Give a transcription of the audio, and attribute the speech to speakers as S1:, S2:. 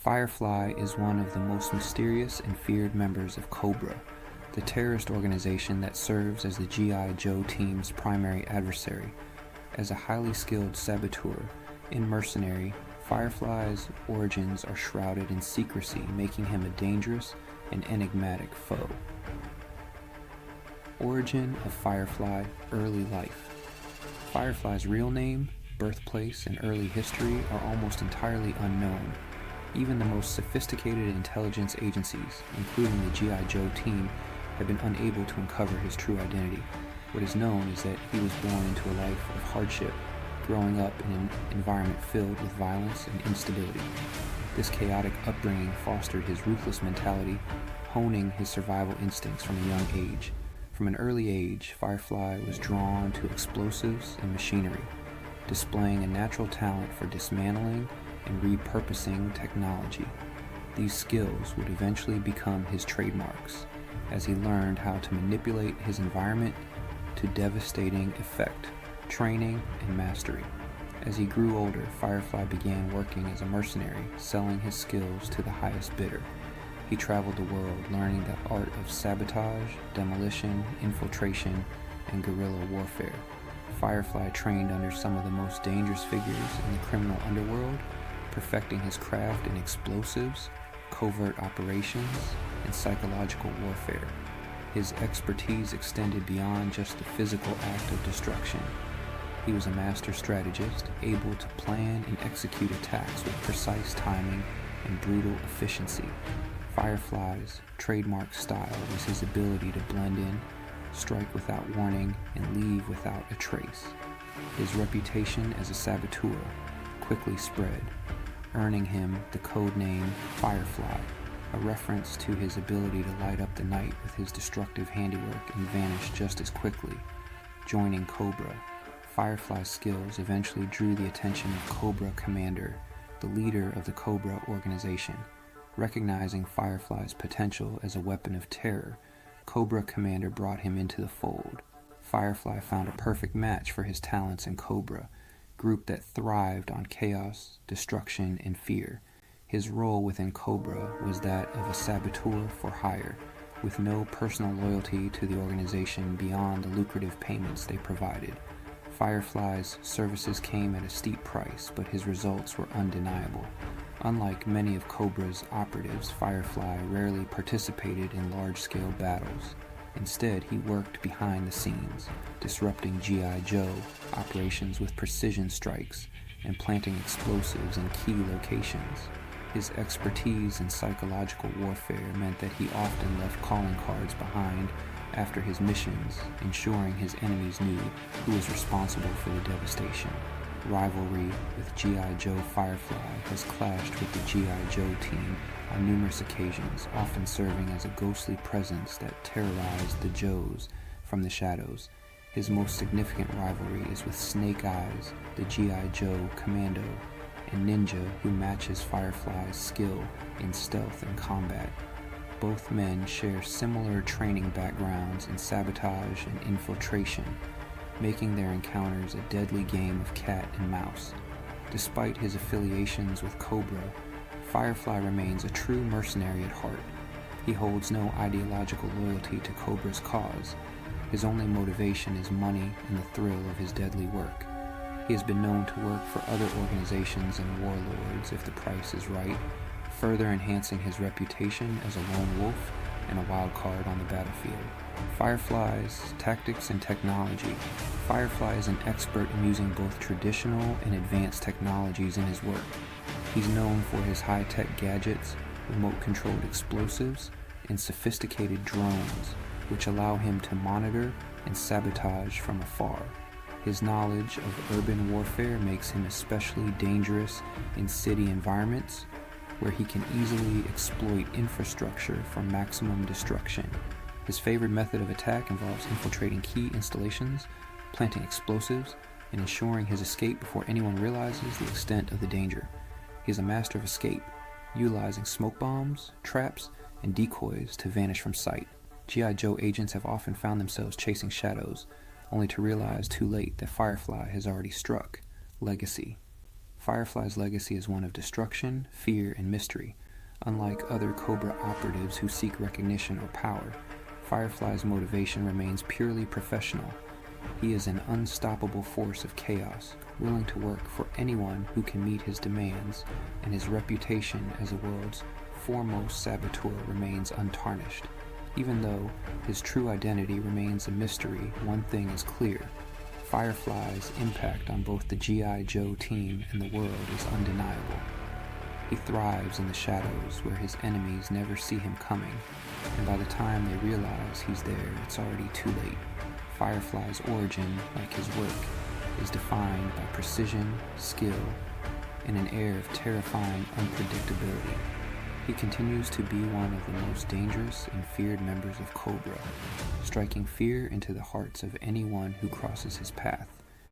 S1: Firefly is one of the most mysterious and feared members of Cobra, the terrorist organization that serves as the G.I. Joe team's primary adversary. As a highly skilled saboteur and mercenary, Firefly's origins are shrouded in secrecy, making him a dangerous and enigmatic foe. Origin of Firefly, early life. Firefly's real name, birthplace, and early history are almost entirely unknown. Even the most sophisticated intelligence agencies, including the G.I. Joe team, have been unable to uncover his true identity. What is known is that he was born into a life of hardship, growing up in an environment filled with violence and instability. This chaotic upbringing fostered his ruthless mentality, honing his survival instincts from a young age. From an early age, Firefly was drawn to explosives and machinery, displaying a natural talent for dismantling and repurposing technology. These skills would eventually become his trademarks, as he learned how to manipulate his environment to devastating effect, training, and mastery. As he grew older, Firefly began working as a mercenary, selling his skills to the highest bidder. He traveled the world learning the art of sabotage, demolition, infiltration, and guerrilla warfare. Firefly trained under some of the most dangerous figures in the criminal underworld, perfecting his craft in explosives, covert operations, and psychological warfare. His expertise extended beyond just the physical act of destruction. He was a master strategist, able to plan and execute attacks with precise timing and brutal efficiency. Firefly's trademark style was his ability to blend in, strike without warning, and leave without a trace. His reputation as a saboteur quickly spread, earning him the codename Firefly, a reference to his ability to light up the night with his destructive handiwork and vanish just as quickly. Joining Cobra, Firefly's skills eventually drew the attention of Cobra Commander, the leader of the Cobra organization. Recognizing Firefly's potential as a weapon of terror, Cobra Commander brought him into the fold. Firefly found a perfect match for his talents in Cobra, group that thrived on chaos, destruction, and fear. His role within Cobra was that of a saboteur for hire, with no personal loyalty to the organization beyond the lucrative payments they provided. Firefly's services came at a steep price, but his results were undeniable. Unlike many of Cobra's operatives, Firefly rarely participated in large-scale battles. Instead, he worked behind the scenes, disrupting G.I. Joe operations with precision strikes and planting explosives in key locations. His expertise in psychological warfare meant that he often left calling cards behind after his missions, ensuring his enemies knew who was responsible for the devastation. Rivalry with G.I. Joe Firefly has clashed with the G.I. Joe team on numerous occasions, often serving as a ghostly presence that terrorized the Joes from the shadows. His most significant rivalry is with Snake Eyes, the G.I. Joe Commando, and Ninja, who matches Firefly's skill in stealth and combat. Both men share similar training backgrounds in sabotage and infiltration, making their encounters a deadly game of cat and mouse. Despite his affiliations with Cobra, Firefly remains a true mercenary at heart. He holds no ideological loyalty to Cobra's cause. His only motivation is money and the thrill of his deadly work. He has been known to work for other organizations and warlords if the price is right, further enhancing his reputation as a lone wolf and a wild card on the battlefield. Firefly's tactics and technology. Firefly is an expert in using both traditional and advanced technologies in his work. He's known for his high-tech gadgets, remote-controlled explosives, and sophisticated drones, which allow him to monitor and sabotage from afar. His knowledge of urban warfare makes him especially dangerous in city environments, where he can easily exploit infrastructure for maximum destruction. His favored method of attack involves infiltrating key installations, planting explosives, and ensuring his escape before anyone realizes the extent of the danger. He is a master of escape, utilizing smoke bombs, traps, and decoys to vanish from sight. G.I. Joe agents have often found themselves chasing shadows, only to realize too late that Firefly has already struck. Legacy. Firefly's legacy is one of destruction, fear, and mystery. Unlike other Cobra operatives who seek recognition or power, Firefly's motivation remains purely professional. He is an unstoppable force of chaos, willing to work for anyone who can meet his demands, and his reputation as the world's foremost saboteur remains untarnished. Even though his true identity remains a mystery, one thing is clear. Firefly's impact on both the G.I. Joe team and the world is undeniable. He thrives in the shadows where his enemies never see him coming, and by the time they realize he's there, it's already too late. Firefly's origin, like his work, is defined by precision, skill, and an air of terrifying unpredictability. He continues to be one of the most dangerous and feared members of Cobra, striking fear into the hearts of anyone who crosses his path.